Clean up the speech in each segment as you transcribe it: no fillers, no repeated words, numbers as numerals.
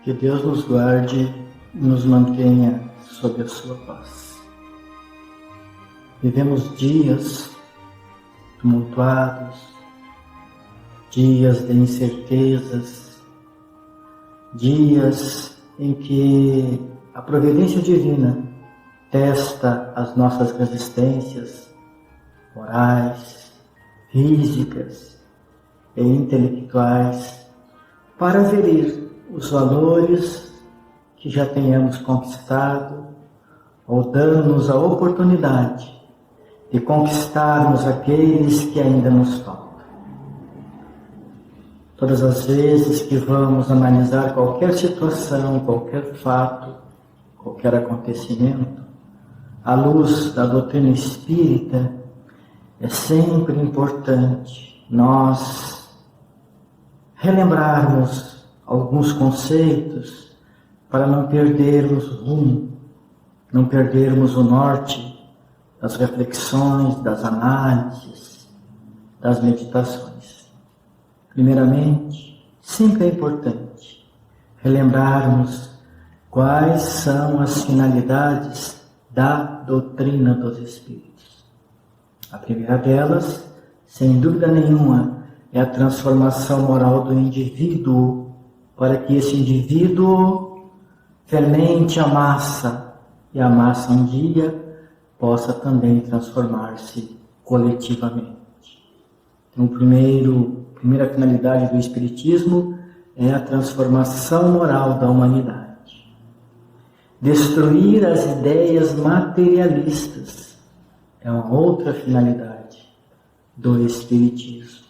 Que Deus nos guarde e nos mantenha sob a sua paz. Vivemos dias tumultuados, dias de incertezas, dias em que a providência divina testa as nossas resistências morais, físicas e intelectuais para aferir os valores que já tenhamos conquistado ou dando-nos a oportunidade de conquistarmos aqueles que ainda nos faltam. Todas as vezes que vamos analisar qualquer situação, qualquer fato, qualquer acontecimento, à luz da doutrina espírita, é sempre importante nós relembrarmos alguns conceitos para não perdermos o rumo, não perdermos o norte das reflexões, das análises, das meditações. Primeiramente, sempre é importante relembrarmos quais são as finalidades da doutrina dos Espíritos. A primeira delas, sem dúvida nenhuma, é a transformação moral do indivíduo, para que esse indivíduo fermente a massa, e a massa um dia possa também transformar-se coletivamente. Então, primeira finalidade do Espiritismo é a transformação moral da humanidade. Destruir as ideias materialistas é uma outra finalidade do Espiritismo.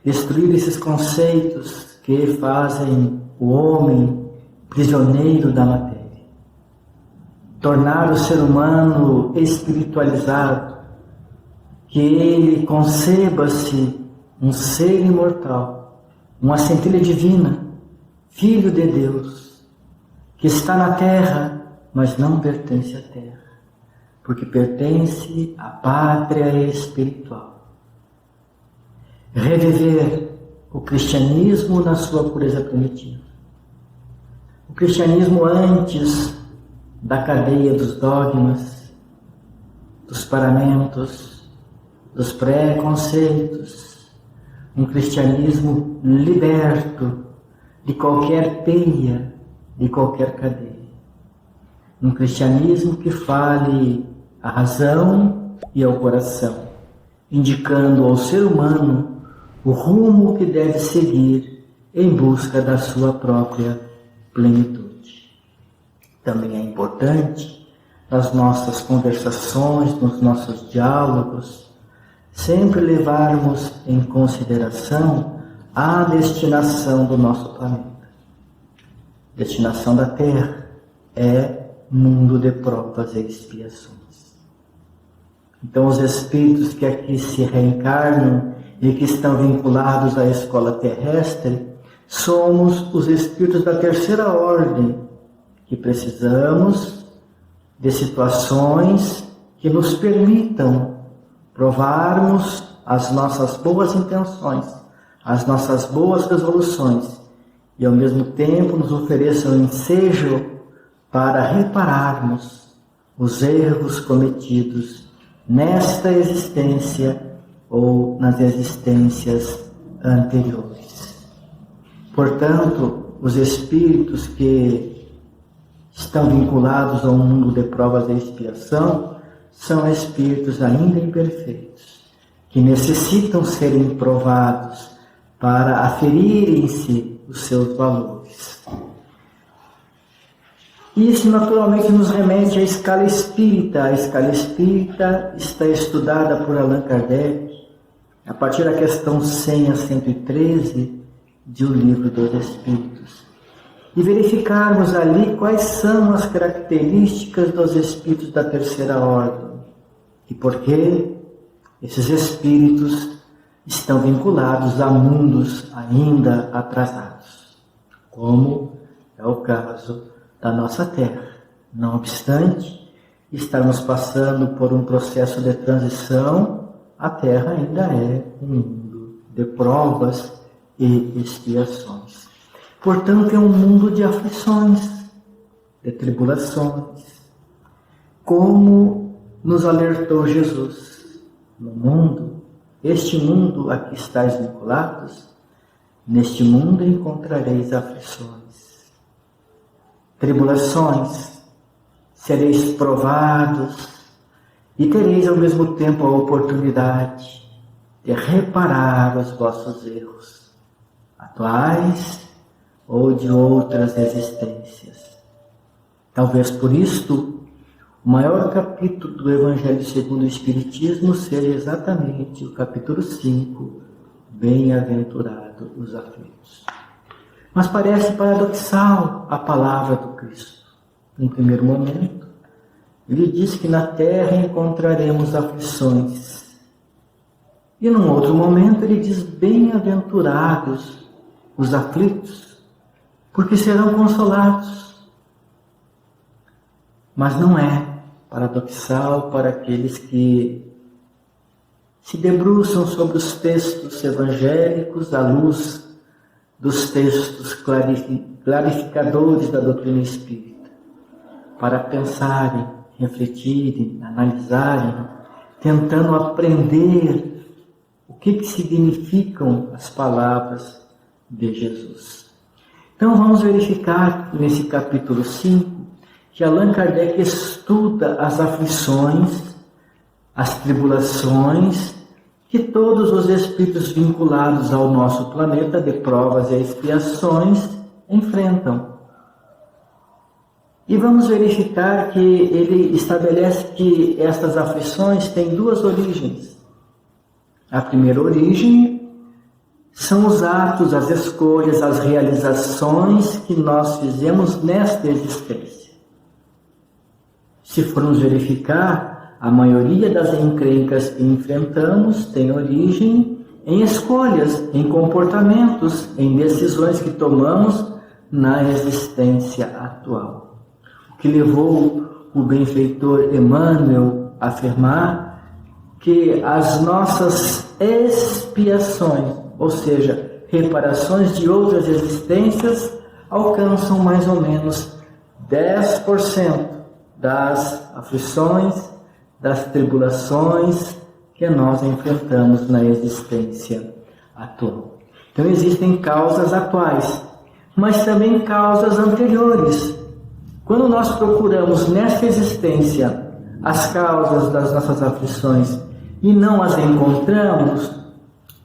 Destruir esses conceitos que fazem o homem prisioneiro da matéria. Tornar o ser humano espiritualizado, que ele conceba-se um ser imortal, uma centelha divina, filho de Deus, que está na terra, mas não pertence à terra, porque pertence à pátria espiritual. Reviver o cristianismo na sua pureza primitiva. O cristianismo antes da cadeia dos dogmas, dos paramentos, dos preconceitos, um cristianismo liberto de qualquer teia, de qualquer cadeia. Um cristianismo que fale à razão e ao coração, indicando ao ser humano o rumo que deve seguir em busca da sua própria plenitude. Também é importante, nas nossas conversações, nos nossos diálogos, sempre levarmos em consideração a destinação do nosso planeta. A destinação da Terra é mundo de provas e expiações. Então, os espíritos que aqui se reencarnam e que estão vinculados à escola terrestre, somos os espíritos da terceira ordem, que precisamos de situações que nos permitam provarmos as nossas boas intenções, as nossas boas resoluções, e ao mesmo tempo nos ofereçam ensejo para repararmos os erros cometidos nesta existência ou nas existências anteriores. Portanto, os espíritos que estão vinculados ao mundo de provas e expiação são espíritos ainda imperfeitos, que necessitam serem provados para aferirem-se os seus valores. Isso naturalmente nos remete à escala espírita. A escala espírita está estudada por Allan Kardec a partir da questão 100 a 113 de O Livro dos Espíritos. E verificarmos ali quais são as características dos espíritos da terceira ordem e por que esses espíritos estão vinculados a mundos ainda atrasados, como é o caso da nossa Terra. Não obstante estarmos passando por um processo de transição, a Terra ainda é um mundo de provas e expiações. Portanto, é um mundo de aflições, de tribulações. Como nos alertou Jesus, no mundo, este mundo a que estáis vinculados, neste mundo encontrareis aflições, tribulações, sereis provados e tereis ao mesmo tempo a oportunidade de reparar os vossos erros, atuais ou de outras existências. Talvez por isto, o maior capítulo do Evangelho segundo o Espiritismo seja exatamente o capítulo 5, Bem-aventurado os aflitos. Mas parece paradoxal a palavra do Cristo. Em primeiro momento, ele diz que na terra encontraremos aflições. E num outro momento ele diz, bem-aventurados os aflitos, porque serão consolados. Mas não é paradoxal para aqueles que se debruçam sobre os textos evangélicos à luz dos textos clarificadores da doutrina espírita, para pensarem, refletirem, analisarem, tentando aprender o que significam as palavras de Jesus. Então vamos verificar nesse capítulo 5 que Allan Kardec estuda as aflições, as tribulações que todos os espíritos vinculados ao nosso planeta de provas e expiações enfrentam. E vamos verificar que ele estabelece que estas aflições têm duas origens. A primeira origem são os atos, as escolhas, as realizações que nós fizemos nesta existência. Se formos verificar, a maioria das encrencas que enfrentamos tem origem em escolhas, em comportamentos, em decisões que tomamos na existência atual. O que levou o benfeitor Emmanuel a afirmar que as nossas expiações, ou seja, reparações de outras existências, alcançam mais ou menos 10% das aflições, das tribulações que nós enfrentamos na existência atual. Então existem causas atuais, mas também causas anteriores. Quando nós procuramos nesta existência as causas das nossas aflições e não as encontramos,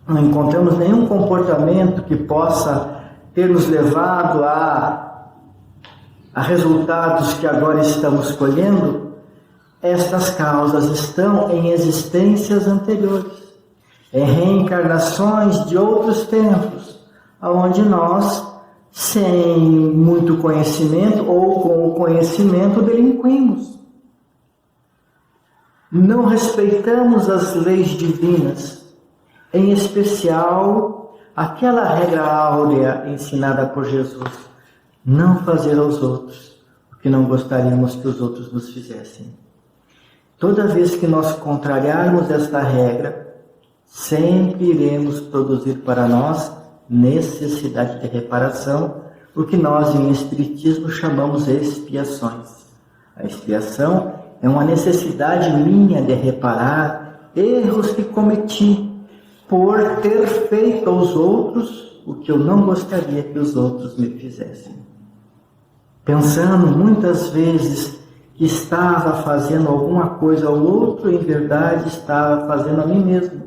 não encontramos nenhum comportamento que possa ter nos levado a resultados que agora estamos colhendo, estas causas estão em existências anteriores, em reencarnações de outros tempos, onde nós, sem muito conhecimento ou com o conhecimento, delinquimos. Não respeitamos as leis divinas, em especial aquela regra áurea ensinada por Jesus: não fazer aos outros o que não gostaríamos que os outros nos fizessem. Toda vez que nós contrariarmos esta regra, sempre iremos produzir para nós necessidade de reparação, o que nós em Espiritismo chamamos de expiações. A expiação é uma necessidade minha de reparar erros que cometi por ter feito aos outros o que eu não gostaria que os outros me fizessem. Pensando muitas vezes que estava fazendo alguma coisa ao outro, em verdade estava fazendo a mim mesmo,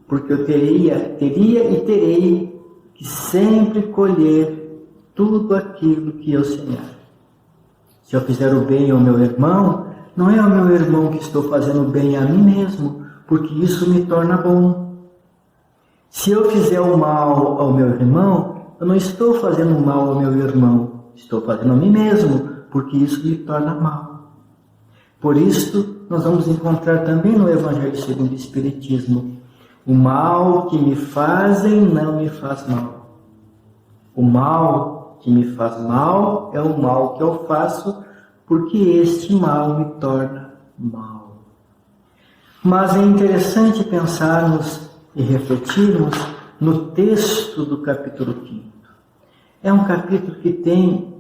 porque eu teria e terei que sempre colher tudo aquilo que eu semear. Se eu fizer o bem ao meu irmão, não é ao meu irmão que estou fazendo bem a mim mesmo, porque isso me torna bom. Se eu fizer o mal ao meu irmão, eu não estou fazendo mal ao meu irmão, estou fazendo a mim mesmo, porque isso me torna mal. Por isso, nós vamos encontrar também no Evangelho segundo o Espiritismo: o mal que me fazem não me faz mal. O mal que me faz mal é o mal que eu faço, porque este mal me torna mal. Mas é interessante pensarmos e refletirmos no texto do capítulo 5. é um capítulo que tem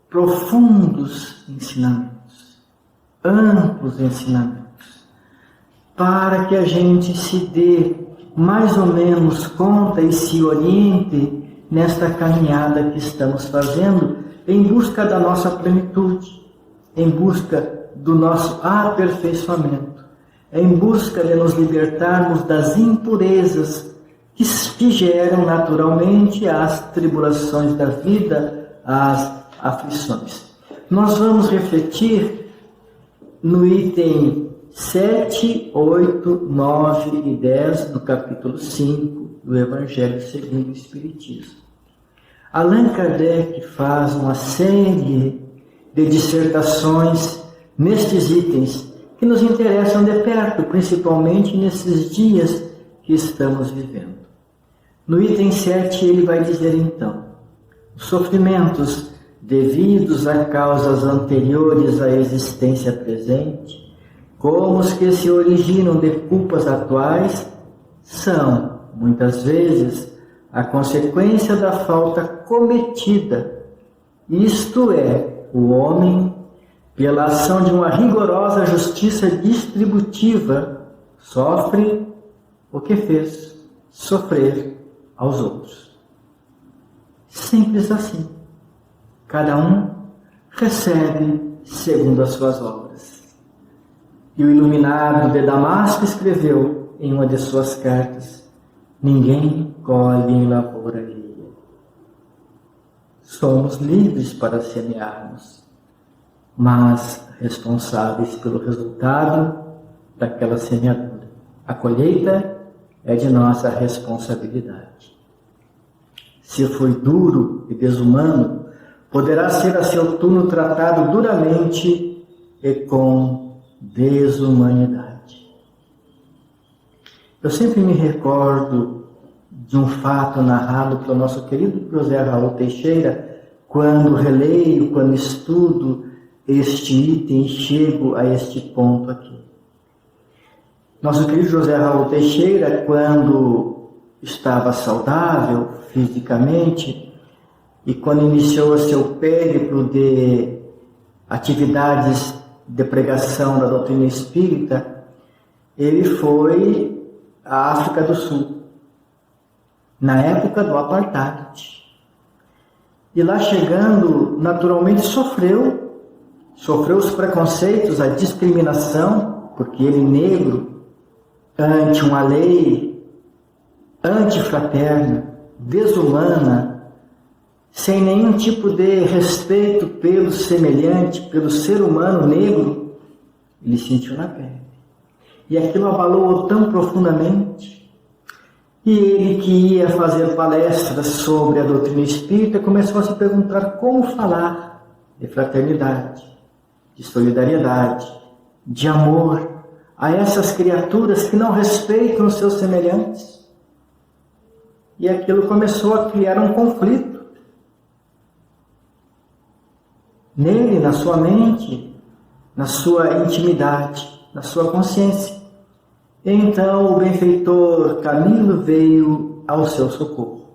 profundos ensinamentos, amplos ensinamentos, para que a gente se dê mais ou menos conta e se oriente nesta caminhada que estamos fazendo em busca da nossa plenitude, em busca do nosso aperfeiçoamento, em busca de nos libertarmos das impurezas que geram naturalmente as tribulações da vida, as aflições. Nós vamos refletir no item 7, 8, 9 e 10 do capítulo 5 do Evangelho segundo o Espiritismo. Allan Kardec faz uma série de dissertações nestes itens que nos interessam de perto, principalmente nesses dias que estamos vivendo. No item 7 ele vai dizer então: os sofrimentos devidos a causas anteriores à existência presente, como os que se originam de culpas atuais, são, muitas vezes, a consequência da falta cometida, isto é, o homem, pela ação de uma rigorosa justiça distributiva, sofre o que fez sofrer aos outros. Simples assim. Cada um recebe segundo as suas obras. E o iluminado de Damasco escreveu em uma de suas cartas: ninguém colhe em lavoura alheia. Somos livres para semearmos, mas responsáveis pelo resultado daquela semeadura. A colheita é de nossa responsabilidade. Se foi duro e desumano, poderá ser a seu turno tratado duramente e com desumanidade. Eu sempre me recordo de um fato narrado pelo nosso querido José Raul Teixeira, quando releio, quando estudo este item e chego a este ponto aqui. Nosso querido José Raul Teixeira, quando estava saudável fisicamente e quando iniciou seu périplo de atividades de pregação da doutrina espírita, ele foi à África do Sul, na época do apartheid. E lá chegando, naturalmente sofreu os preconceitos, a discriminação, porque ele negro, ante uma lei antifraterna, desumana, sem nenhum tipo de respeito pelo semelhante, pelo ser humano negro, ele sentiu na pele. E aquilo abalou-o tão profundamente. E ele, que ia fazer palestras sobre a doutrina espírita, começou a se perguntar como falar de fraternidade, de solidariedade, de amor a essas criaturas que não respeitam os seus semelhantes. E aquilo começou a criar um conflito nele, na sua mente, na sua intimidade, na sua consciência. Então o benfeitor Camilo veio ao seu socorro.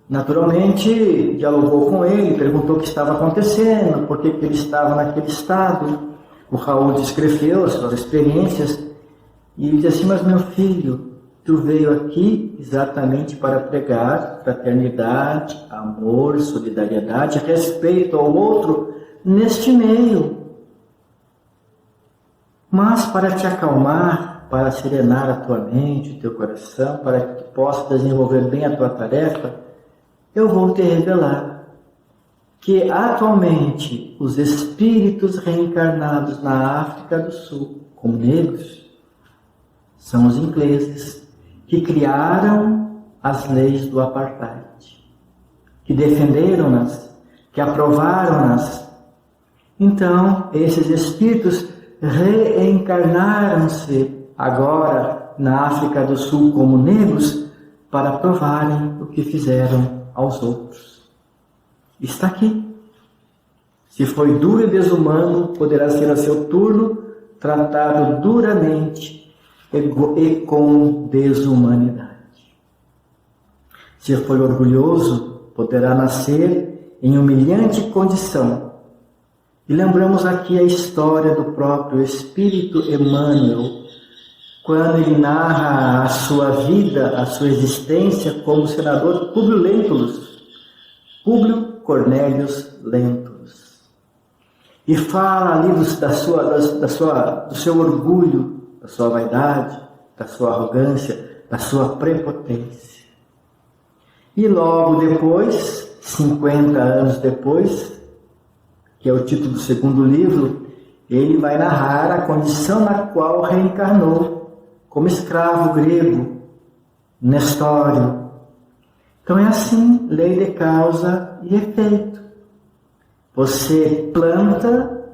Naturalmente, dialogou com ele, perguntou o que estava acontecendo, por que ele estava naquele estado. O Raul descreveu as suas experiências e ele disse assim: mas meu filho, tu veio aqui exatamente para pregar fraternidade, amor, solidariedade, respeito ao outro neste meio. Mas para te acalmar, para serenar a tua mente, o teu coração, para que tu possa desenvolver bem a tua tarefa, eu vou te revelar que atualmente os espíritos reencarnados na África do Sul, como negros, são os ingleses, que criaram as leis do apartheid, que defenderam-nas, que aprovaram-nas. Então, esses espíritos reencarnaram-se agora na África do Sul como negros para provarem o que fizeram aos outros. Está aqui. Se foi duro e desumano, poderá ser a seu turno tratado duramente e com desumanidade. Se foi orgulhoso, poderá nascer em humilhante condição. E lembramos aqui a história do próprio Espírito Emmanuel, quando ele narra a sua vida, a sua existência como senador Públio Lentulus, Públio Cornélius Lentulus. E fala ali do seu orgulho, da sua vaidade, da sua arrogância, da sua prepotência. E logo depois, 50 anos depois, que é o título do segundo livro, ele vai narrar a condição na qual reencarnou como escravo grego, Nestório. Então é assim, lei de causa e efeito. Você planta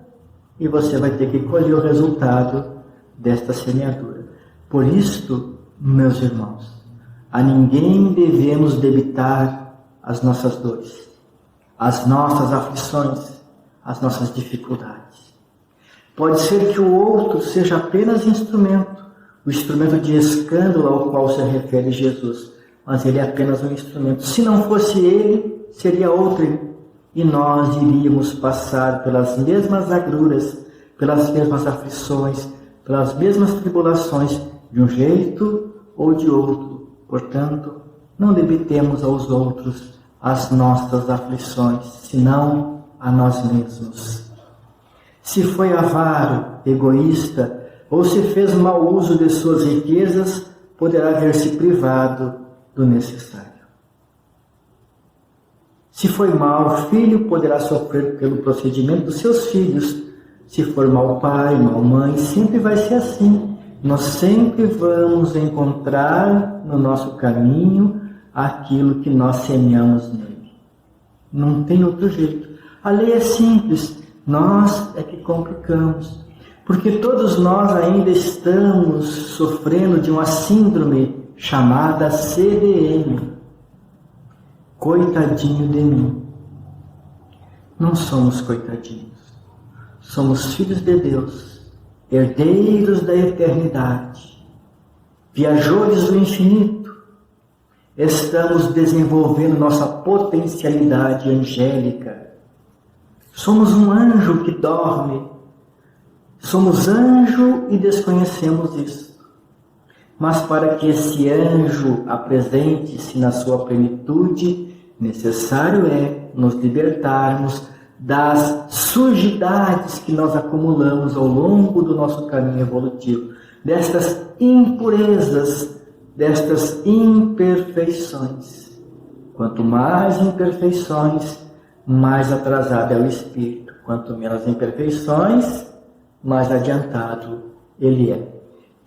e você vai ter que colher o resultado desta semeadura. Por isto, meus irmãos, a ninguém devemos debitar as nossas dores, as nossas aflições, as nossas dificuldades. Pode ser que o outro seja apenas instrumento, o instrumento de escândalo ao qual se refere Jesus, mas ele é apenas um instrumento. Se não fosse ele, seria outro, e nós iríamos passar pelas mesmas agruras, pelas mesmas aflições, pelas mesmas tribulações, de um jeito ou de outro. Portanto, não debitemos aos outros as nossas aflições, senão a nós mesmos. Se foi avaro, egoísta, ou se fez mau uso de suas riquezas, poderá ver-se privado do necessário. Se foi mau filho, poderá sofrer pelo procedimento dos seus filhos. Se for mau pai, mau mãe, sempre vai ser assim. Nós sempre vamos encontrar no nosso caminho aquilo que nós semeamos nele. Não tem outro jeito. A lei é simples, nós é que complicamos. Porque todos nós ainda estamos sofrendo de uma síndrome chamada CDM. Coitadinho de mim. Não somos coitadinhos. Somos filhos de Deus, herdeiros da eternidade, viajores do infinito. Estamos desenvolvendo nossa potencialidade angélica. Somos um anjo que dorme. Somos anjo e desconhecemos isso. Mas para que esse anjo apresente-se na sua plenitude, necessário é nos libertarmos das sujidades que nós acumulamos ao longo do nosso caminho evolutivo, destas impurezas, destas imperfeições. Quanto mais imperfeições, mais atrasado é o espírito. Quanto menos imperfeições, mais adiantado ele é.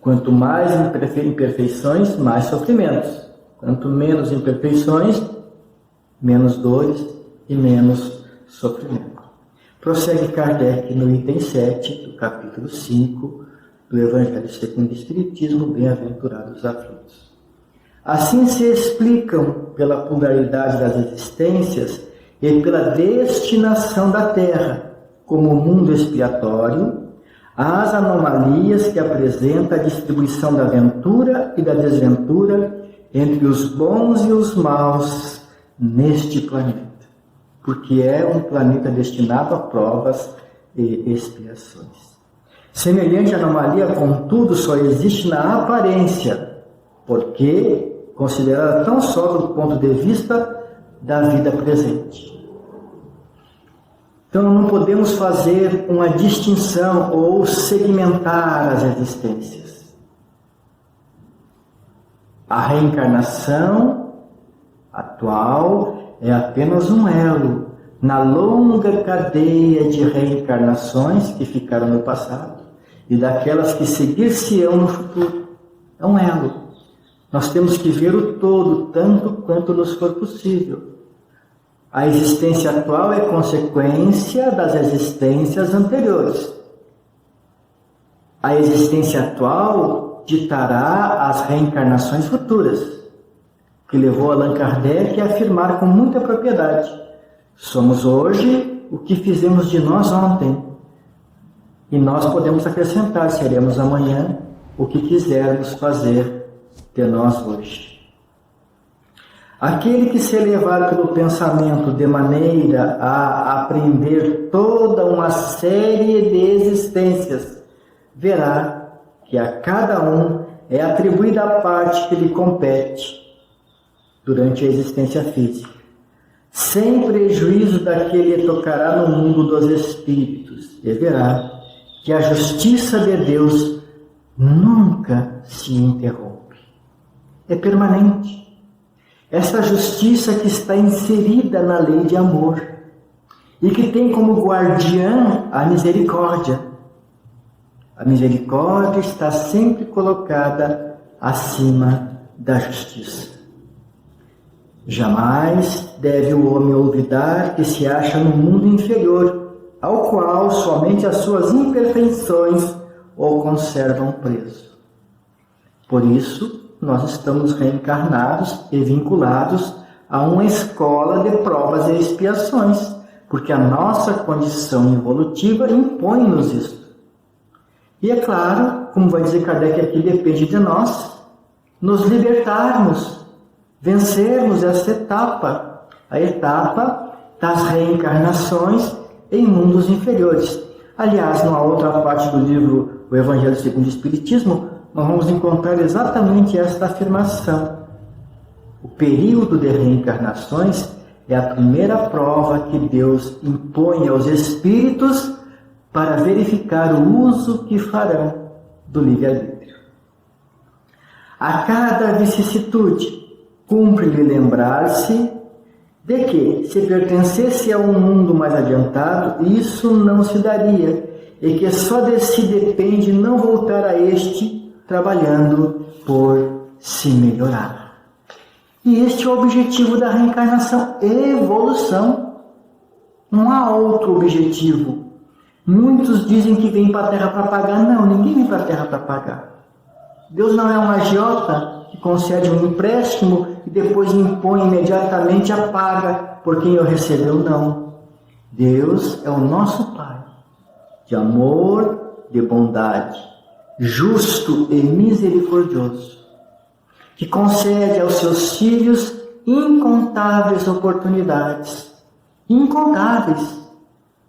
Quanto mais imperfeições, mais sofrimentos. Quanto menos imperfeições, menos dores e menos sofrimento. Prossegue Kardec no item 7 do capítulo 5 do Evangelho segundo o Espiritismo, Bem-aventurados aflitos. Assim se explicam pela pluralidade das existências e pela destinação da Terra como mundo expiatório, as anomalias que apresenta a distribuição da ventura e da desventura entre os bons e os maus neste planeta, porque é um planeta destinado a provas e expiações. Semelhante anomalia, contudo, só existe na aparência, porque considerada tão só do ponto de vista da vida presente. Então não podemos fazer uma distinção ou segmentar as existências. A reencarnação atual é apenas um elo na longa cadeia de reencarnações que ficaram no passado e daquelas que seguir-se-ão no futuro. É um elo. Nós temos que ver o todo, tanto quanto nos for possível. A existência atual é consequência das existências anteriores. A existência atual ditará as reencarnações futuras, que levou Allan Kardec a afirmar com muita propriedade: somos hoje o que fizemos de nós ontem. E nós podemos acrescentar, seremos amanhã o que quisermos fazer de nós hoje. Aquele que se elevar pelo pensamento de maneira a aprender toda uma série de existências, verá que a cada um é atribuída a parte que lhe compete durante a existência física, sem prejuízo daquele que tocará no mundo dos espíritos, e verá que a justiça de Deus nunca se interrompe. É permanente. Essa justiça que está inserida na lei de amor e que tem como guardiã a misericórdia. A misericórdia está sempre colocada acima da justiça. Jamais deve o homem olvidar que se acha no mundo inferior, ao qual somente as suas imperfeições o conservam preso. Por isso, nós estamos reencarnados e vinculados a uma escola de provas e expiações, porque a nossa condição evolutiva impõe-nos isso. E é claro, como vai dizer Kardec aqui, depende de nós nos libertarmos, vencermos essa etapa, a etapa das reencarnações em mundos inferiores. Aliás, numa outra parte do livro O Evangelho segundo o Espiritismo, nós vamos encontrar exatamente esta afirmação. O período de reencarnações é a primeira prova que Deus impõe aos espíritos para verificar o uso que farão do livre-arbítrio. A cada vicissitude, cumpre-lhe lembrar-se de que, se pertencesse a um mundo mais adiantado, isso não se daria, e que só de si depende não voltar a este, trabalhando por se melhorar. E este é o objetivo da reencarnação, evolução. Não há outro objetivo. Muitos dizem que vem para a Terra para pagar. Não, ninguém vem para a Terra para pagar. Deus não é um agiota que concede um empréstimo e depois impõe imediatamente a paga por quem o recebeu. Não. Deus é o nosso Pai, de amor, de bondade, justo e misericordioso, que concede aos seus filhos incontáveis oportunidades, incontáveis,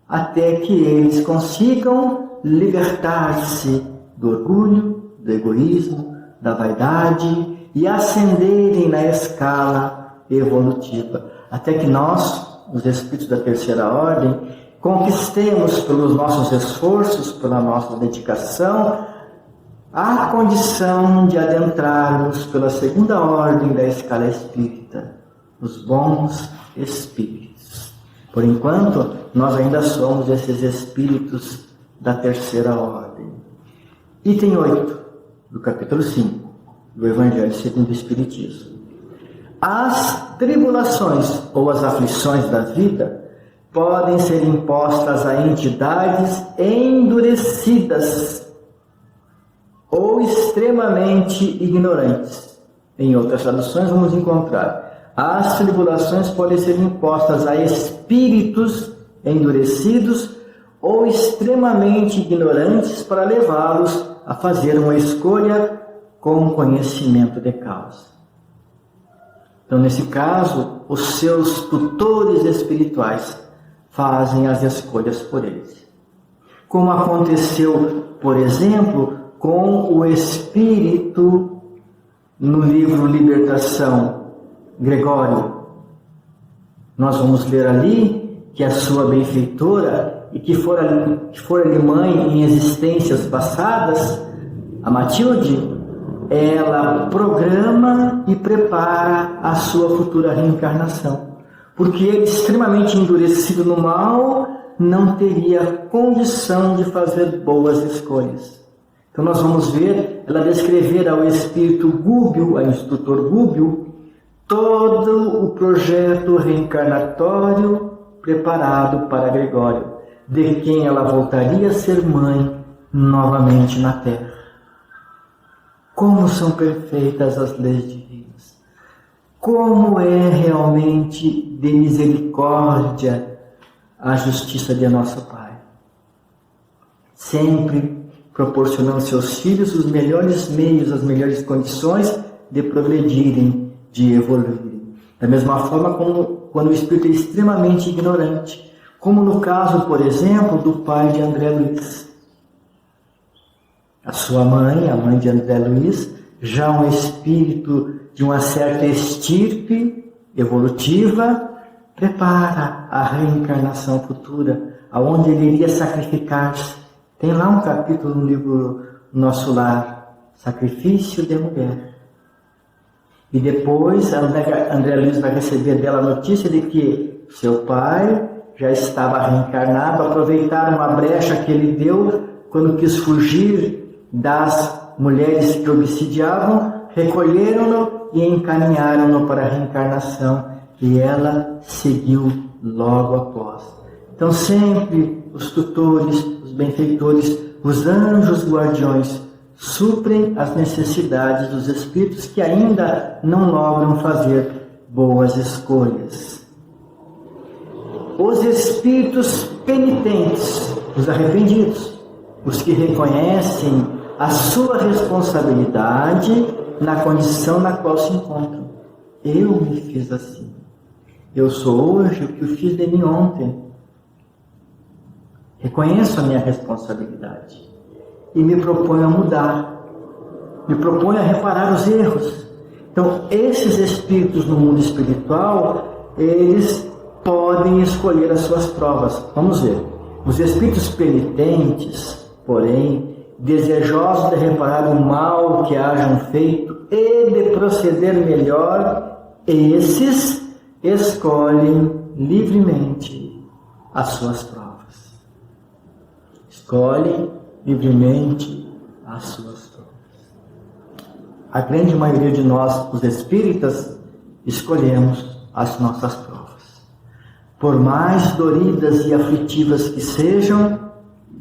até que eles consigam libertar-se do orgulho, do egoísmo, da vaidade e ascenderem na escala evolutiva, até que nós, os espíritos da terceira ordem, conquistemos pelos nossos esforços, pela nossa dedicação, a condição de adentrarmos pela segunda ordem da escala espírita, os bons espíritos. Por enquanto, nós ainda somos esses espíritos da terceira ordem. Item 8, do capítulo 5, do Evangelho segundo o Espiritismo. As tribulações ou as aflições da vida podem ser impostas a entidades endurecidas ou extremamente ignorantes. Em outras traduções vamos encontrar: as tribulações podem ser impostas a espíritos endurecidos ou extremamente ignorantes para levá-los a fazer uma escolha com conhecimento de causa. Então, nesse caso, os seus tutores espirituais fazem as escolhas por eles. Como aconteceu, por exemplo, com o espírito no livro Libertação, Gregório. Nós vamos ler ali que a sua benfeitora, e que fora-lhe mãe em existências passadas, a Matilde, ela programa e prepara a sua futura reencarnação, porque ele, extremamente endurecido no mal, não teria condição de fazer boas escolhas. Então nós vamos ver ela descrever ao espírito Gúbio, ao instrutor Gúbio, todo o projeto reencarnatório preparado para Gregório, de quem ela voltaria a ser mãe novamente na Terra. Como são perfeitas as leis divinas! Como é realmente de misericórdia a justiça de nosso Pai! Sempre proporcionando aos seus filhos os melhores meios, as melhores condições de progredirem, de evoluírem. Da mesma forma como quando o espírito é extremamente ignorante, como no caso, por exemplo, do pai de André Luiz. A sua mãe, a mãe de André Luiz, já um espírito de uma certa estirpe evolutiva, prepara a reencarnação futura, aonde ele iria sacrificar-se. Tem lá um capítulo no livro Nosso Lar, Sacrifício de Mulher. E depois André Luiz vai receber dela a notícia de que seu pai já estava reencarnado, aproveitaram a brecha que ele deu quando quis fugir das mulheres que obsidiavam, recolheram-no e encaminharam-no para a reencarnação, e ela seguiu logo após. Então sempre os tutores, os benfeitores, os anjos guardiões suprem as necessidades dos espíritos que ainda não logram fazer boas escolhas. Os espíritos penitentes, os arrependidos, os que reconhecem a sua responsabilidade na condição na qual se encontram. Eu me fiz assim. Eu sou hoje o que eu fiz de mim ontem. Reconheço a minha responsabilidade e me proponho a mudar. Me proponho a reparar os erros. Então, esses espíritos no mundo espiritual, eles podem escolher as suas provas. Vamos ver. Os espíritos penitentes, porém, desejosos de reparar o mal que hajam feito e de proceder melhor, esses escolhem livremente as suas provas. Escolhem livremente as suas provas. A grande maioria de nós, os espíritas, escolhemos as nossas provas. Por mais doridas e aflitivas que sejam,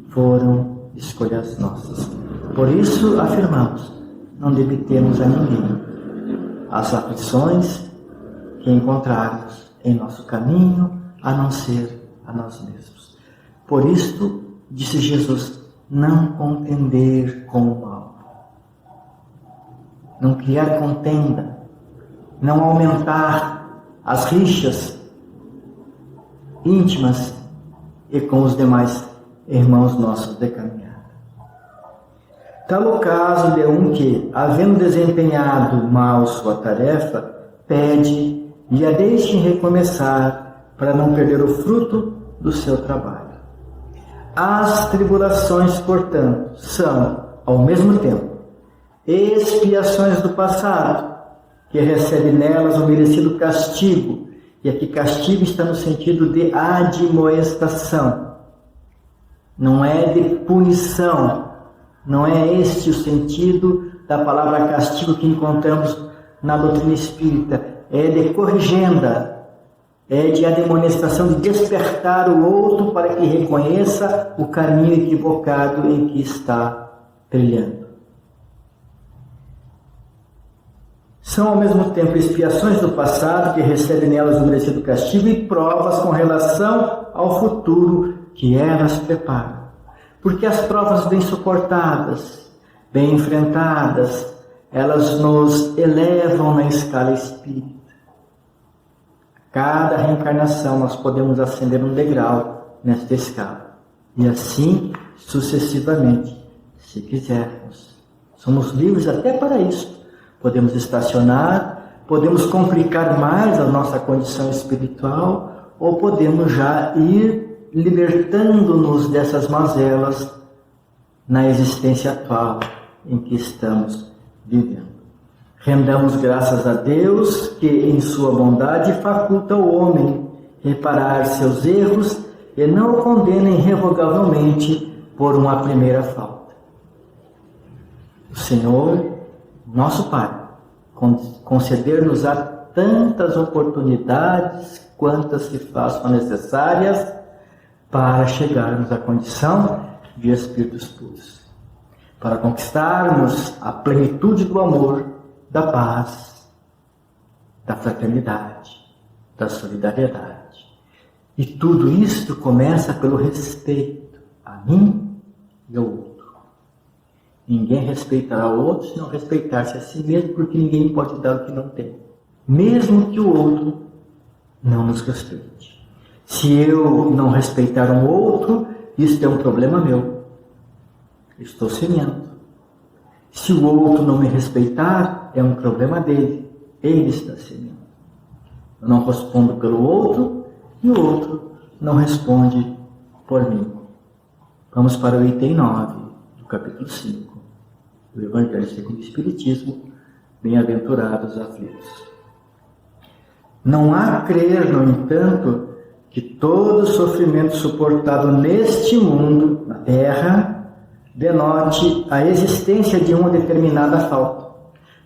foram escolhas nossas. Por isso afirmamos, não debitemos a ninguém as aflições que encontrarmos em nosso caminho, a não ser a nós mesmos. Por isto, disse Jesus, não contender com o mal. Não criar contenda, não aumentar as rixas íntimas e com os demais irmãos nossos de caminhada. Tal o caso de um que, havendo desempenhado mal sua tarefa, pede e a deixem recomeçar para não perder o fruto do seu trabalho. As tribulações, portanto, são, ao mesmo tempo, expiações do passado, que recebe nelas o merecido castigo, e aqui castigo está no sentido de admoestação, não é de punição, não é este o sentido da palavra castigo que encontramos na doutrina espírita, é de corrigenda, é de admoestação, de despertar o outro para que reconheça o caminho equivocado em que está trilhando. São ao mesmo tempo expiações do passado que recebem nelas o merecido castigo e provas com relação ao futuro que elas preparam. Porque as provas bem suportadas, bem enfrentadas, elas nos elevam na escala espírita. Cada reencarnação nós podemos ascender um degrau nesta escala. E assim sucessivamente, se quisermos. Somos livres até para isso. Podemos estacionar, podemos complicar mais a nossa condição espiritual, ou podemos já ir libertando-nos dessas mazelas na existência atual em que estamos vivendo. Rendamos graças a Deus que, em sua bondade, faculta o homem reparar seus erros e não o condena irrevogavelmente por uma primeira falta. O Senhor, nosso Pai, conceder-nos-á tantas oportunidades quantas se façam necessárias para chegarmos à condição de espíritos puros, para conquistarmos a plenitude do amor, da paz, da fraternidade, da solidariedade. E tudo isto começa pelo respeito a mim e ao outro. Ninguém respeitará o outro se não respeitar-se a si mesmo, porque ninguém pode dar o que não tem. mesmo que o outro não nos respeite. Se eu não respeitar um outro, isso é um problema meu. Estou semeando. Se o outro não me respeitar, é um problema dele. Ele está semeando. Eu não respondo pelo outro e o outro não responde por mim. Vamos para o item 9 do capítulo 5 do Evangelho segundo o Espiritismo. Bem-aventurados os aflitos. Não há crer, no entanto, que todo sofrimento suportado neste mundo, na terra, denote a existência de uma determinada falta.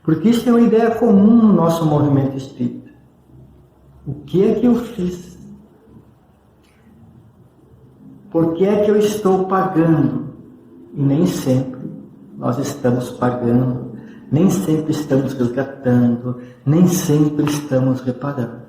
Porque isso é uma ideia comum no nosso movimento espírita. O que é que eu fiz? Por que é que eu estou pagando? E nem sempre nós estamos pagando, nem sempre estamos resgatando, nem sempre estamos reparando.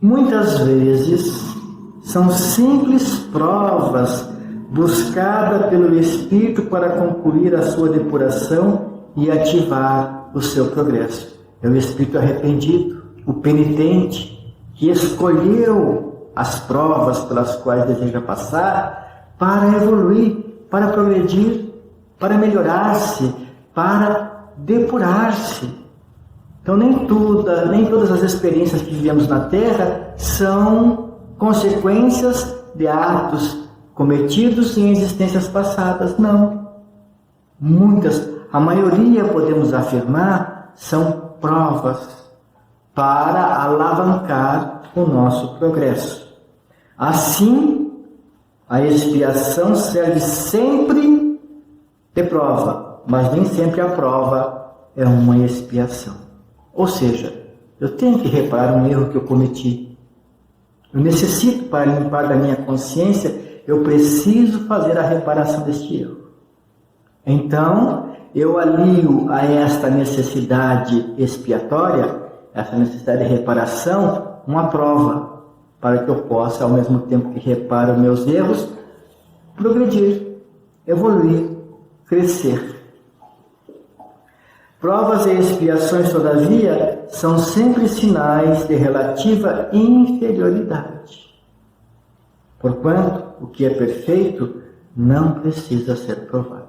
Muitas vezes são simples provas buscadas pelo Espírito para concluir a sua depuração e ativar o seu progresso. É o Espírito arrependido, o penitente, que escolheu as provas pelas quais deseja passar para evoluir, para progredir, para melhorar-se, para depurar-se. Então nem todas as experiências que vivemos na Terra são consequências de atos cometidos em existências passadas, não. Muitas, a maioria, podemos afirmar, são provas para alavancar o nosso progresso. Assim, a expiação serve sempre de prova, mas nem sempre a prova é uma expiação. Ou seja, eu tenho que reparar um erro que eu cometi. Eu necessito, para limpar da minha consciência, eu preciso fazer a reparação deste erro. Então, eu alio a esta necessidade expiatória, essa necessidade de reparação, uma prova, para que eu possa, ao mesmo tempo que reparo meus erros, progredir, evoluir, crescer. Provas e expiações, todavia, são sempre sinais de relativa inferioridade. Porquanto, o que é perfeito não precisa ser provado.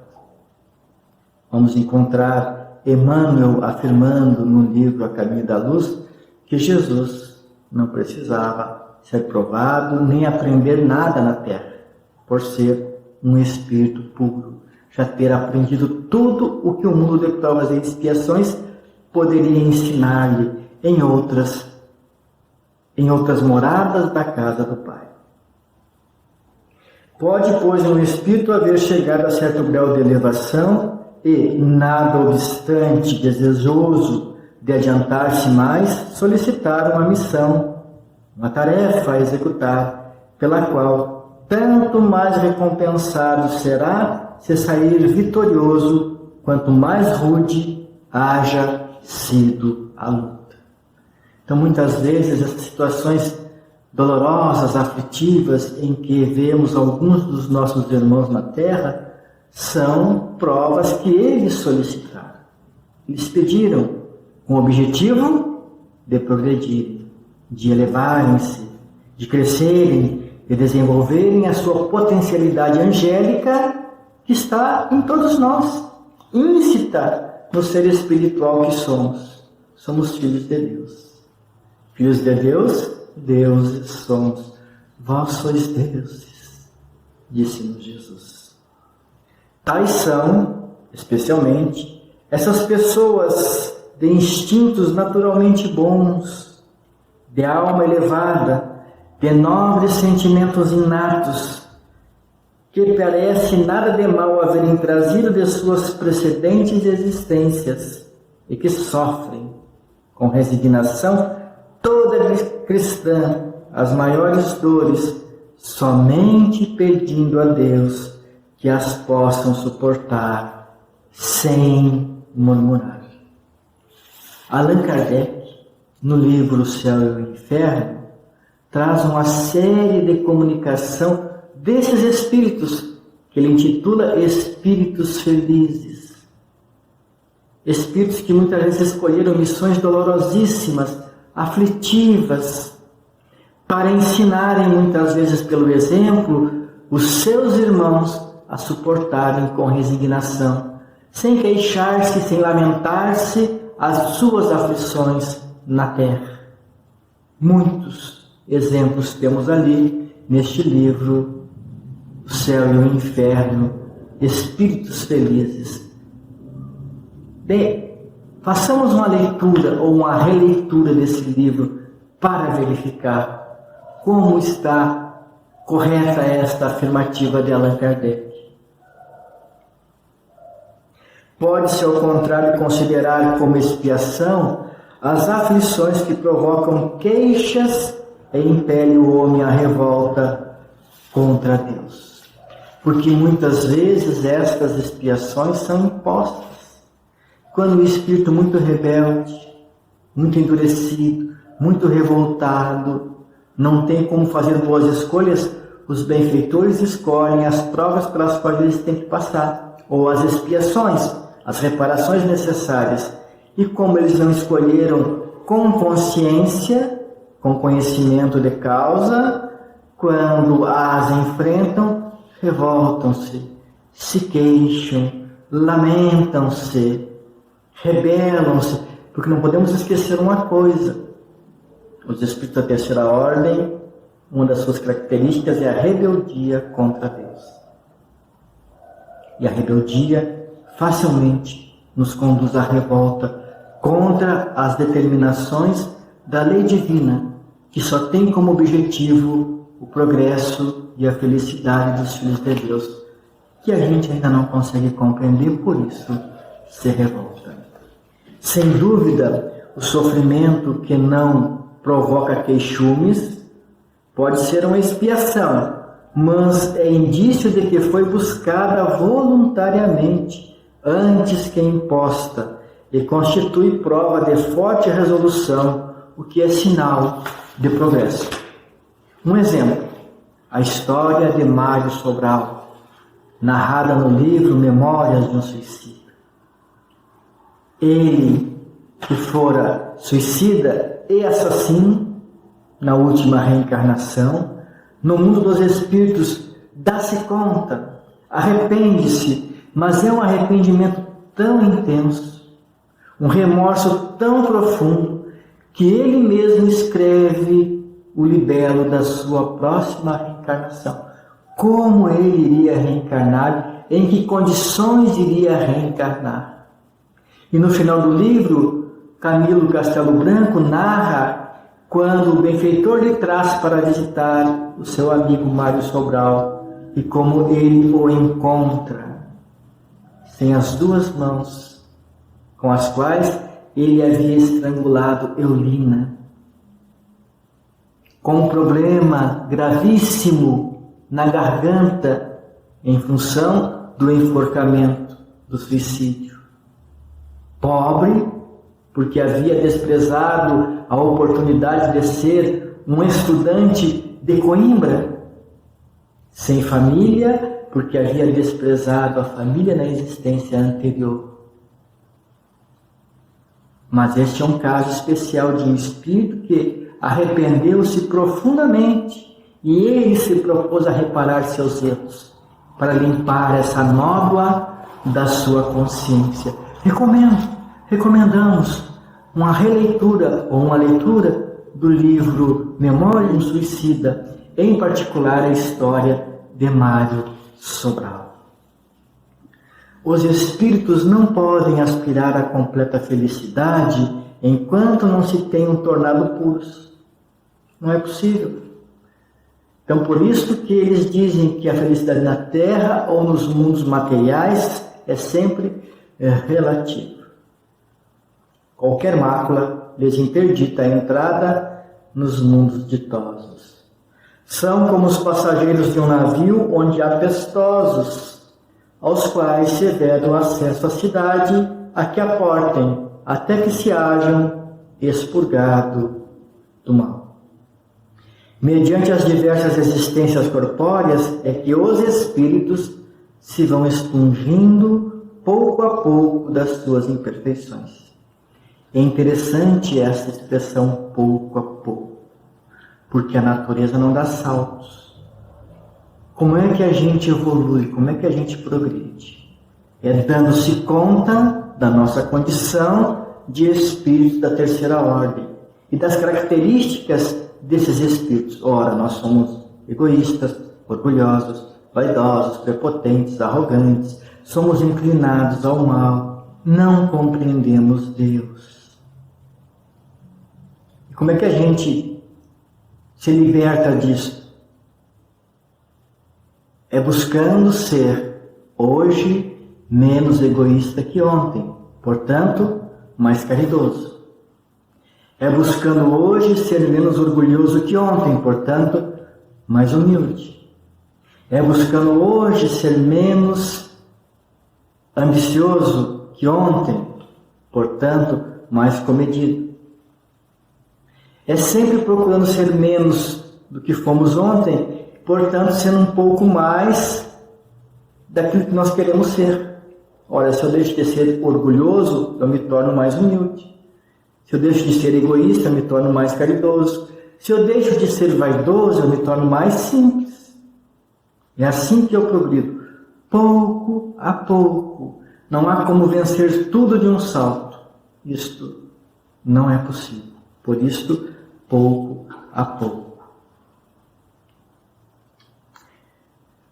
Vamos encontrar Emmanuel afirmando no livro A Caminho da Luz que Jesus não precisava ser provado nem aprender nada na Terra, por ser um espírito puro, já ter aprendido tudo o que o mundo de provas e expiações poderia ensinar-lhe em outras moradas da casa do Pai. Pode, pois, um espírito haver chegado a certo grau de elevação e, nada obstante, desejoso de adiantar-se mais, solicitar uma missão, uma tarefa a executar, pela qual tanto mais recompensado será se sair vitorioso, quanto mais rude haja sido a luta. Então, muitas vezes, essas situações dolorosas, aflitivas, em que vemos alguns dos nossos irmãos na Terra, são provas que eles solicitaram. Eles pediram com o objetivo de progredirem, de elevarem-se, de crescerem, de desenvolverem a sua potencialidade angélica que está em todos nós, íncita no ser espiritual que somos. Somos filhos de Deus. Filhos de Deus, deuses somos. Vós sois deuses, disse-nos Jesus. Tais são, especialmente, essas pessoas de instintos naturalmente bons, de alma elevada, de nobres sentimentos inatos, que parece nada de mal haverem trazido de suas precedentes existências e que sofrem com resignação toda cristã as maiores dores, somente pedindo a Deus que as possam suportar sem murmurar. Allan Kardec, no livro O Céu e o Inferno, traz uma série de comunicação desses espíritos, que ele intitula Espíritos Felizes. espíritos que muitas vezes escolheram missões dolorosíssimas, aflitivas, para ensinarem muitas vezes pelo exemplo os seus irmãos a suportarem com resignação, sem queixar-se, sem lamentar-se, as suas aflições na terra. Muitos exemplos temos ali neste livro, O Céu e o Inferno, Espíritos Felizes. Bem, façamos uma leitura ou uma releitura desse livro para verificar como está correta esta afirmativa de Allan Kardec. Pode-se, ao contrário, considerar como expiação as aflições que provocam queixas e impelem o homem à revolta contra Deus. Porque muitas vezes estas expiações são impostas. Quando o espírito muito rebelde, muito endurecido, muito revoltado, não tem como fazer boas escolhas, os benfeitores escolhem as provas pelas quais eles têm que passar, ou as expiações, as reparações necessárias. E como eles não escolheram com consciência, com conhecimento de causa, quando as enfrentam, revoltam-se, se queixam, lamentam-se, rebelam-se, porque não podemos esquecer uma coisa. Os espíritos da terceira ordem, uma das suas características é a rebeldia contra Deus. E a rebeldia facilmente nos conduz à revolta contra as determinações da lei divina, que só tem como objetivo o progresso e a felicidade dos filhos de Deus, que a gente ainda não consegue compreender, por isso se revolta. Sem dúvida, o sofrimento que não provoca queixumes pode ser uma expiação, mas é indício de que foi buscada voluntariamente, antes que imposta, e constitui prova de forte resolução, o que é sinal de progresso. Um exemplo, a história de Mário Sobral, narrada no livro Memórias de um Suicida. Ele, que fora suicida e assassino na última reencarnação, no mundo dos espíritos, dá-se conta, arrepende-se, mas é um arrependimento tão intenso, um remorso tão profundo, que ele mesmo escreve o libelo da sua próxima reencarnação. Como ele iria reencarnar, em que condições iria reencarnar. E no final do livro, Camilo Castelo Branco narra quando o benfeitor lhe traz para visitar o seu amigo Mário Sobral e como ele o encontra, sem as duas mãos com as quais ele havia estrangulado Eulina, com um problema gravíssimo na garganta em função do enforcamento, do suicídio. Pobre, porque havia desprezado a oportunidade de ser um estudante de Coimbra. Sem família, porque havia desprezado a família na existência anterior. Mas este é um caso especial de um espírito que arrependeu-se profundamente e ele se propôs a reparar seus erros, para limpar essa nódoa da sua consciência. Recomendamos uma releitura ou uma leitura do livro Memórias de um Suicida, em particular a história de Mário Sobral. Os espíritos não podem aspirar à completa felicidade enquanto não se tenham tornado puros. Não é possível. Então, por isso que eles dizem que a felicidade na Terra ou nos mundos materiais é sempre relativa. Qualquer mácula lhes interdita a entrada nos mundos ditosos. São como os passageiros de um navio onde há pestosos, aos quais se veda o acesso à cidade a que aportem, até que se hajam expurgado do mal. Mediante as diversas existências corpóreas é que os espíritos se vão expungindo pouco a pouco das suas imperfeições. É interessante essa expressão pouco a pouco, porque a natureza não dá saltos. Como é que a gente evolui? Como é que a gente progride? É dando-se conta da nossa condição de espírito da terceira ordem e das características desses espíritos. Ora, nós somos egoístas, orgulhosos, vaidosos, prepotentes, arrogantes, somos inclinados ao mal, não compreendemos Deus. E como é que a gente se liberta disso? É buscando ser hoje menos egoísta que ontem, portanto, mais caridoso. É buscando hoje ser menos orgulhoso que ontem, portanto, mais humilde. É buscando hoje ser menos ambicioso que ontem, portanto, mais comedido. É sempre procurando ser menos do que fomos ontem, portanto, sendo um pouco mais daquilo que nós queremos ser. Olha, se eu deixo de ser orgulhoso, eu me torno mais humilde. Se eu deixo de ser egoísta, eu me torno mais caridoso. Se eu deixo de ser vaidoso, eu me torno mais simples. É assim que eu progrido, pouco a pouco. Não há como vencer tudo de um salto. Isto não é possível. Por isso, pouco a pouco.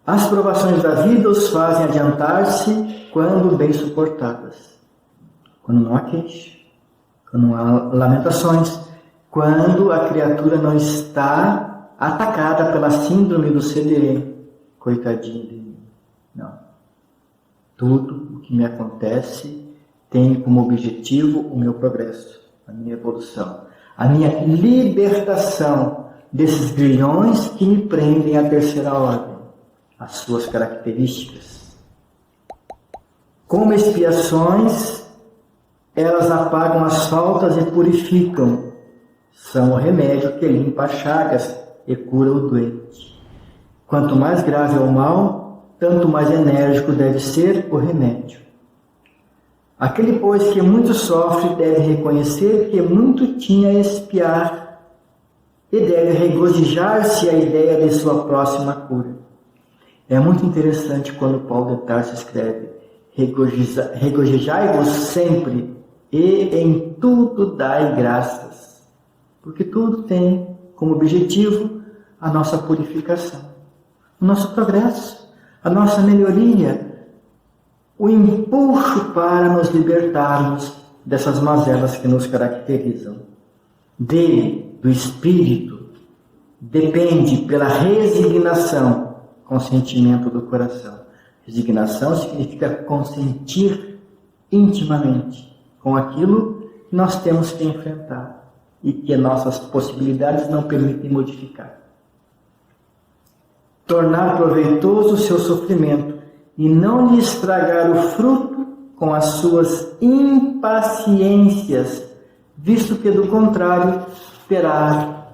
As provações da vida os fazem adiantar-se quando bem suportadas. Quando não há queixa, quando não há lamentações, quando a criatura não está atacada pela síndrome do CD. Coitadinho de mim. Não. Tudo o que me acontece tem como objetivo o meu progresso, a minha evolução, a minha libertação desses grilhões que me prendem à terceira ordem, as suas características. Como expiações, elas apagam as faltas e purificam. São o remédio que limpa as chagas e cura o doente. Quanto mais grave é o mal, tanto mais enérgico deve ser o remédio. Aquele, pois, que muito sofre, deve reconhecer que muito tinha a expiar e deve regozijar-se à ideia de sua próxima cura. É muito interessante quando Paulo de Tarso escreve: regozijai-vos sempre e em tudo dai graças, porque tudo tem como objetivo a nossa purificação, o nosso progresso, a nossa melhoria, o impulso para nos libertarmos dessas mazelas que nos caracterizam. Dele, do Espírito, depende pela resignação, consentimento do coração. Resignação significa consentir intimamente com aquilo que nós temos que enfrentar e que nossas possibilidades não permitem modificar. Tornar proveitoso o seu sofrimento e não lhe estragar o fruto com as suas impaciências, visto que, do contrário, terá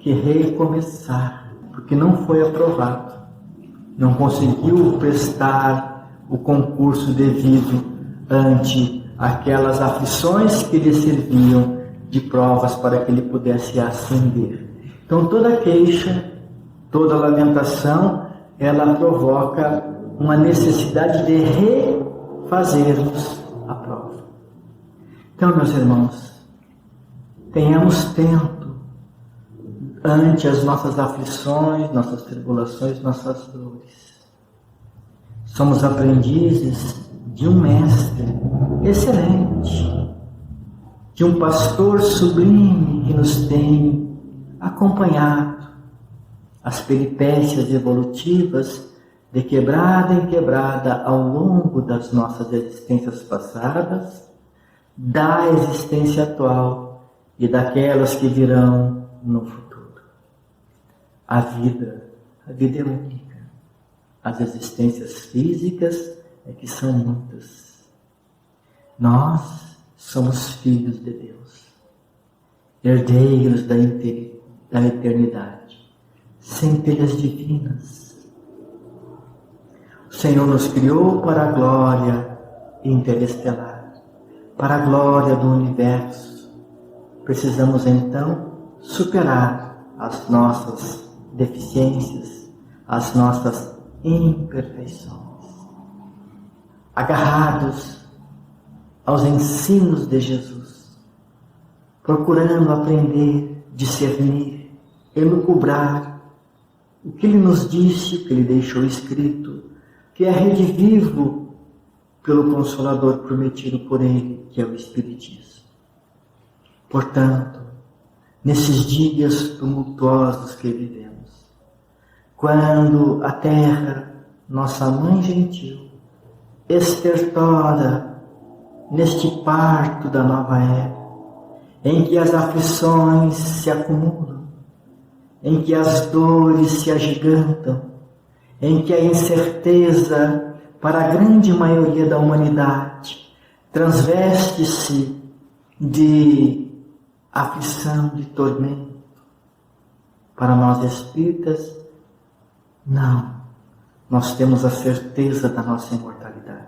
que recomeçar, porque não foi aprovado, não conseguiu prestar o concurso devido ante aquelas aflições que lhe serviam de provas para que ele pudesse ascender. Então toda queixa, toda lamentação, ela provoca uma necessidade de refazermos a prova. Então, meus irmãos, tenhamos tento ante as nossas aflições, nossas tribulações, nossas dores. Somos aprendizes de um mestre excelente, de um pastor sublime que nos tem acompanhado as peripécias evolutivas de quebrada em quebrada ao longo das nossas existências passadas, da existência atual e daquelas que virão no futuro. A vida é única. As existências físicas é que são muitas. Nós somos filhos de Deus, herdeiros da eternidade, centelhas divinas. O Senhor nos criou para a glória interestelar, para a glória do universo. Precisamos então superar as nossas deficiências, as nossas imperfeições. Agarrados aos ensinos de Jesus, procurando aprender, discernir, elucubrar o que Ele nos disse, o que Ele deixou escrito, que é redivivo pelo Consolador prometido por Ele, que é o Espiritismo. Portanto, nesses dias tumultuosos que vivemos, quando a Terra, nossa Mãe Gentil, estertora neste parto da nova era, em que as aflições se acumulam, em que as dores se agigantam, em que a incerteza, para a grande maioria da humanidade, transveste-se de aflição, de tormento. Para nós espíritas, não. Nós temos a certeza da nossa imortalidade,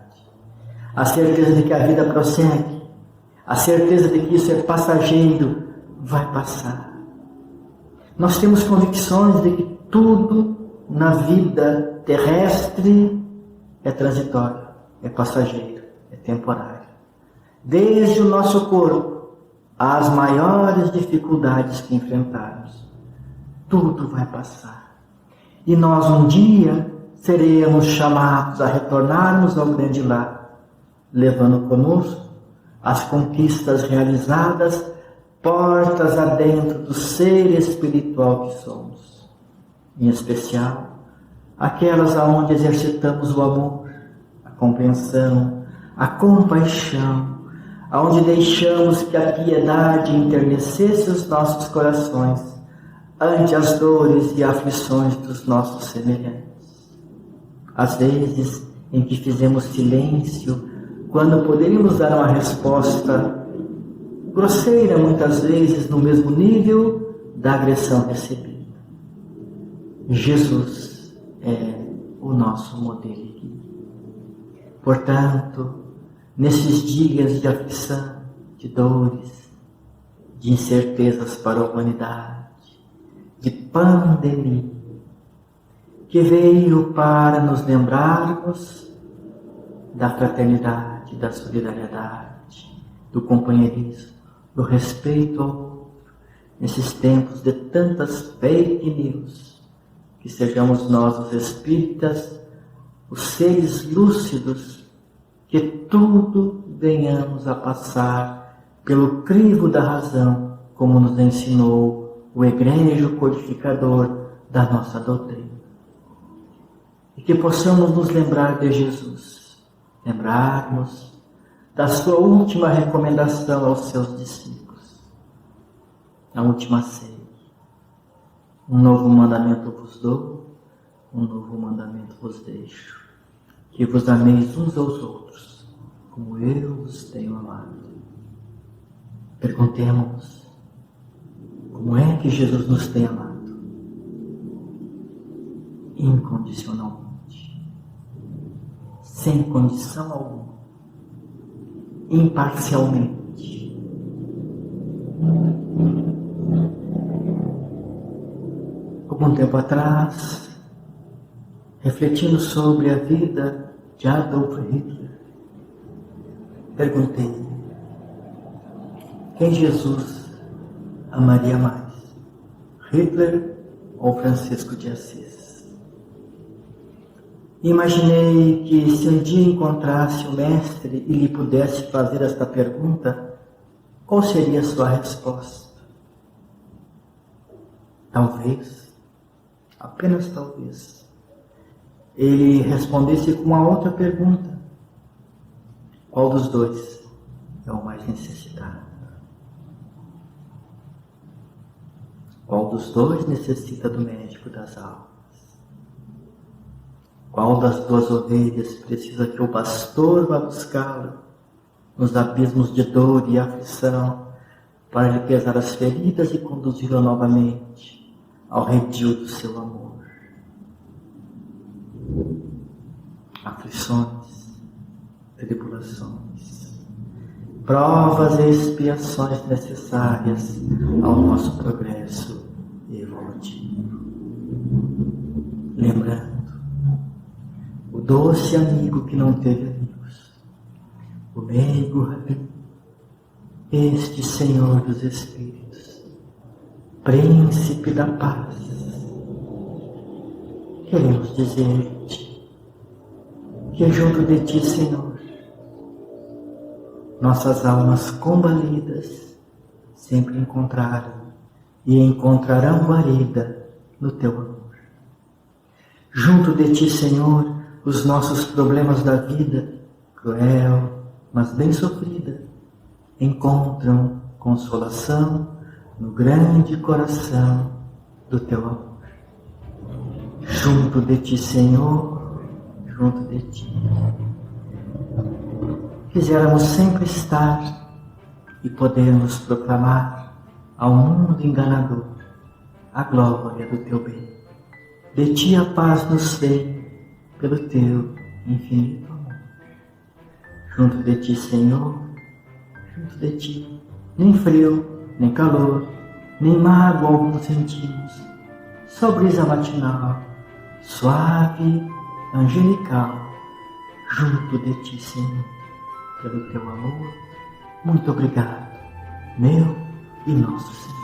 a certeza de que a vida prossegue, a certeza de que isso é passageiro, vai passar. Nós temos convicções de que tudo na vida terrestre é transitório, é passageiro, é temporário. Desde o nosso corpo às maiores dificuldades que enfrentarmos, tudo vai passar. E nós um dia seremos chamados a retornarmos ao grande lar, levando conosco as conquistas realizadas, portas adentro do ser espiritual que somos. Em especial, aquelas aonde exercitamos o amor, a compreensão, a compaixão, aonde deixamos que a piedade enternecesse os nossos corações ante as dores e aflições dos nossos semelhantes. Às vezes em que fizemos silêncio, quando poderíamos dar uma resposta grosseira, muitas vezes no mesmo nível da agressão recebida. Jesus é o nosso modelo e guia. Portanto, nesses dias de aflição, de dores, de incertezas para a humanidade, de pandemia, que veio para nos lembrarmos da fraternidade, da solidariedade, do companheirismo, do respeito ao outro, nesses tempos de tantas fake news, que sejamos nós, os espíritas, os seres lúcidos, que tudo venhamos a passar pelo crivo da razão, como nos ensinou o egrégio codificador da nossa doutrina. E que possamos nos lembrar de Jesus, lembrarmos da sua última recomendação aos seus discípulos, a última ceia. Um novo mandamento vos dou, um novo mandamento vos deixo, que vos ameis uns aos outros, como eu vos tenho amado. Perguntemos, como é que Jesus nos tem amado? Incondicionalmente, sem condição alguma, imparcialmente. Algum tempo atrás, refletindo sobre a vida de Adolf Hitler, perguntei: quem Jesus amaria mais, Hitler ou Francisco de Assis? Imaginei que se um dia encontrasse o Mestre e lhe pudesse fazer esta pergunta, qual seria a sua resposta? Talvez, apenas talvez, ele respondesse com uma outra pergunta: qual dos dois é o mais necessitado? Qual dos dois necessita do médico das almas? Qual das duas ovelhas precisa que o pastor vá buscá-lo nos abismos de dor e aflição, para lhe pesar as feridas e conduzi-lo novamente ao redil do seu amor? Aflições, tribulações, provas e expiações necessárias ao nosso progresso evolutivo. Lembrando, o doce amigo que não teve amigos, o meigo Rabi, este Senhor dos Espíritos, Príncipe da Paz, queremos dizer-te que junto de ti, Senhor, nossas almas combalidas sempre encontraram e encontrarão guarida no teu amor. Junto de ti, Senhor, os nossos problemas da vida, cruel, mas bem sofrida, encontram consolação no grande coração do teu amor. Junto de ti, Senhor, junto de ti, quiséramos sempre estar e podermos proclamar ao mundo enganador a glória do teu bem. De ti a paz nos vem pelo teu infinito amor. Junto de ti, Senhor, junto de ti, nem frio, nem calor, nem mágoa algum sentimos, só brisa matinal, suave, angelical, junto de ti, Senhor, pelo teu amor. Muito obrigado, meu e nosso Senhor.